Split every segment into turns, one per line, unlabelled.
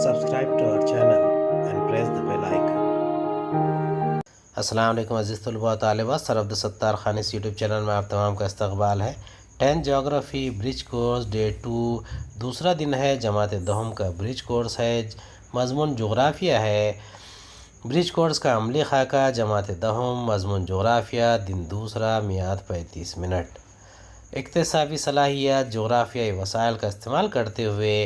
subscribe to our channel and press the bell icon.
السلام علیکم عزیز طلباء و طالبات، سر عبدالستار خان اس یوٹیوب چینل میں آپ تمام کا استقبال ہے۔ 10 جغرافی برج کورس ڈے 2 دوسرا دن ہے، جماعت دہم کا برج کورس ہے، مضمون جغرافیہ ہے۔ برج کورس کا عملی خاکہ جماعت دہم، مضمون جغرافیہ، دن دوسرا، میعاد 35 منٹ۔ اکتسابی صلاحیت، جغرافیائی وسائل کا استعمال کرتے ہوئے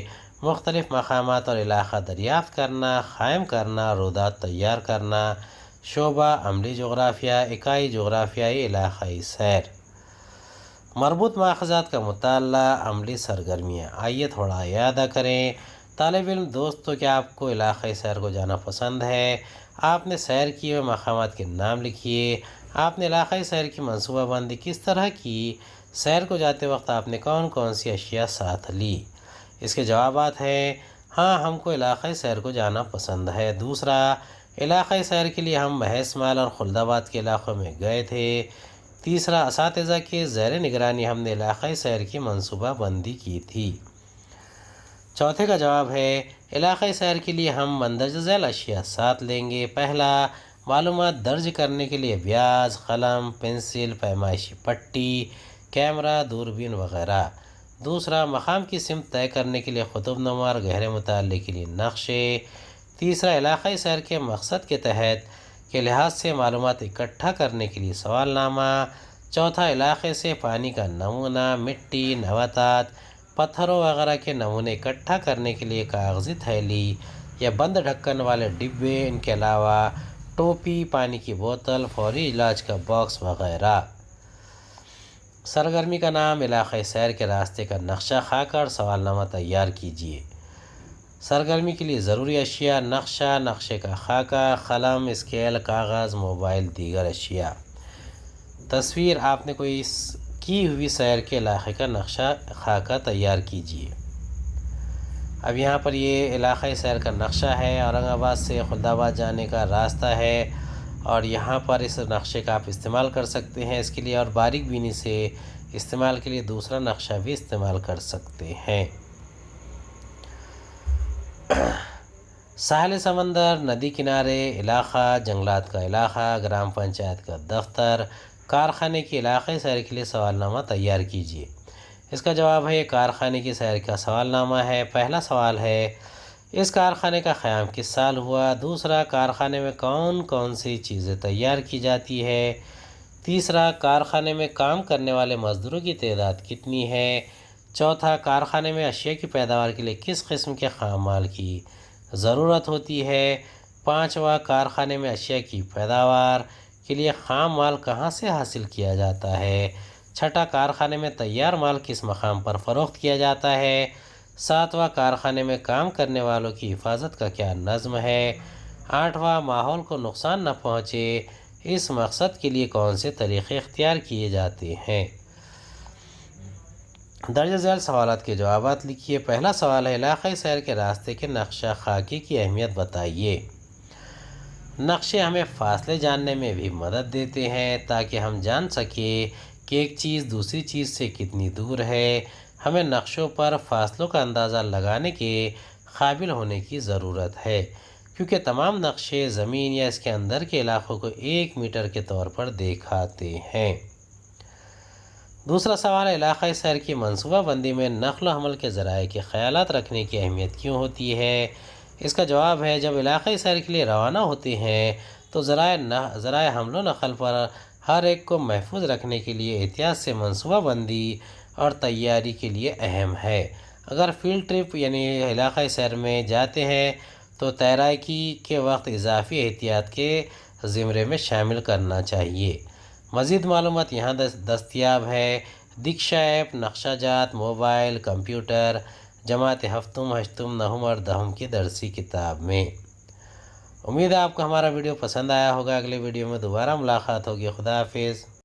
مختلف مقامات اور علاقہ دریافت کرنا، قائم کرنا، رودات تیار کرنا۔ شعبہ عملی جغرافیہ، اکائی جغرافیائی علاقائی سیر۔ مربوط ماخذات کا مطالعہ، عملی سرگرمیاں۔ آئیے تھوڑا یاد کریں۔ طالب علم دوستو، کیا آپ کو علاقائی سیر کو جانا پسند ہے؟ آپ نے سیر کیے ہوئے مقامات کے نام لکھیے۔ آپ نے علاقائی سیر کی منصوبہ بندی کس طرح کی؟ سیر کو جاتے وقت آپ نے کون کون سی اشیاء ساتھ لی؟ اس کے جوابات ہیں: ہاں، ہم کو علاقائی سیر کو جانا پسند ہے۔ دوسرا، علاقائی سیر کے لیے ہم مہسمال اور خلد آباد کے علاقوں میں گئے تھے۔ تیسرا، اساتذہ کے زیر نگرانی ہم نے علاقائی سیر کی منصوبہ بندی کی تھی۔ چوتھے کا جواب ہے: علاقائی سیر کے لیے ہم مندرجہ ذیل اشیاء ساتھ لیں گے۔ پہلا، معلومات درج کرنے کے لیے بیاض، قلم، پنسل، پیمائشی پٹی، کیمرہ، دوربین وغیرہ۔ دوسرا، مقام کی سمت طے کرنے کے لیے قطب نما اور گہرے مطالعے کے لیے نقشے۔ تیسرا، علاقائی سیر کے مقصد کے تحت کے لحاظ سے معلومات اکٹھا کرنے کے لیے سوال نامہ۔ چوتھا، علاقے سے پانی کا نمونہ، مٹی، نباتات، پتھروں وغیرہ کے نمونے اکٹھا کرنے کے لیے کاغذی تھیلی یا بند ڈھکن والے ڈبے، ان کے علاوہ ٹوپی، پانی کی بوتل، فوری علاج کا باکس وغیرہ۔ سرگرمی کا نام: علاقائی سیر کے راستے کا نقشہ خاکہ اور سوال نامہ تیار کیجیے۔ سرگرمی کے لیے ضروری اشیاء: نقشہ، نقشے کا خاکہ، قلم، اسکیل، کاغذ، موبائل، دیگر اشیاء۔ تصویر: آپ نے کوئی کی ہوئی سیر کے علاقے کا نقشہ خاکہ تیار کیجیے۔ اب یہاں پر یہ علاقائی سیر کا نقشہ ہے، اورنگ آباد سے خلد آباد جانے کا راستہ ہے، اور یہاں پر اس نقشے کا آپ استعمال کر سکتے ہیں۔ اس کے لیے اور باریک بینی سے استعمال کے لیے دوسرا نقشہ بھی استعمال کر سکتے ہیں۔ ساحل سمندر، ندی کنارے علاقہ، جنگلات کا علاقہ، گرام پنچایت کا دفتر، کارخانے کی علاقائی سیر کے لیے سوال نامہ تیار کیجیے۔ اس کا جواب ہے: یہ کارخانے کی سیر کا سوال نامہ ہے۔ پہلا سوال ہے: اس کارخانے کا قیام کس سال ہوا؟ دوسرا، کارخانے میں کون کون سی چیزیں تیار کی جاتی ہے؟ تیسرا، کارخانے میں کام کرنے والے مزدوروں کی تعداد کتنی ہے؟ چوتھا، کارخانے میں اشیاء کی پیداوار کے لیے کس قسم کے خام مال کی ضرورت ہوتی ہے؟ پانچواں، کارخانے میں اشیاء کی پیداوار کے لیے خام مال کہاں سے حاصل کیا جاتا ہے؟ چھٹا، کارخانے میں تیار مال کس مقام پر فروخت کیا جاتا ہے؟ ساتواں، کارخانے میں کام کرنے والوں کی حفاظت کا کیا نظم ہے؟ آٹھواں، ماحول کو نقصان نہ پہنچے اس مقصد کے لیے کون سے طریقے اختیار کیے جاتے ہیں؟ درج ذیل سوالات کے جوابات لکھیے۔ پہلا سوال ہے: علاقائی سیر کے راستے کے نقشہ خاکے کی اہمیت بتائیے۔ نقشے ہمیں فاصلے جاننے میں بھی مدد دیتے ہیں تاکہ ہم جان سکیں کہ ایک چیز دوسری چیز سے کتنی دور ہے۔ ہمیں نقشوں پر فاصلوں کا اندازہ لگانے کے قابل ہونے کی ضرورت ہے، کیونکہ تمام نقشے زمین یا اس کے اندر کے علاقوں کو 1 میٹر کے طور پر دکھاتے ہیں۔ دوسرا سوال ہے: علاقائی سیر کی منصوبہ بندی میں نقل و حمل کے ذرائع کے خیالات رکھنے کی اہمیت کیوں ہوتی ہے؟ اس کا جواب ہے: جب علاقائی سیر کے لیے روانہ ہوتے ہیں تو ذرائع حمل و نقل پر ہر ایک کو محفوظ رکھنے کے لیے احتیاط سے منصوبہ بندی اور تیاری کے لیے اہم ہے۔ اگر فیلڈ ٹرپ یعنی علاقائی سیر میں جاتے ہیں تو تیراکی کے وقت اضافی احتیاط کے زمرے میں شامل کرنا چاہیے۔ مزید معلومات یہاں دستیاب ہے: دیکشا ایپ، نقشہ جات، موبائل، کمپیوٹر، جماعت ہفتم، ہشتم، نہم اور دہم کی درسی کتاب میں۔ امید ہے آپ کو ہمارا ویڈیو پسند آیا ہوگا۔ اگلے ویڈیو میں دوبارہ ملاقات ہوگی۔ خدا حافظ۔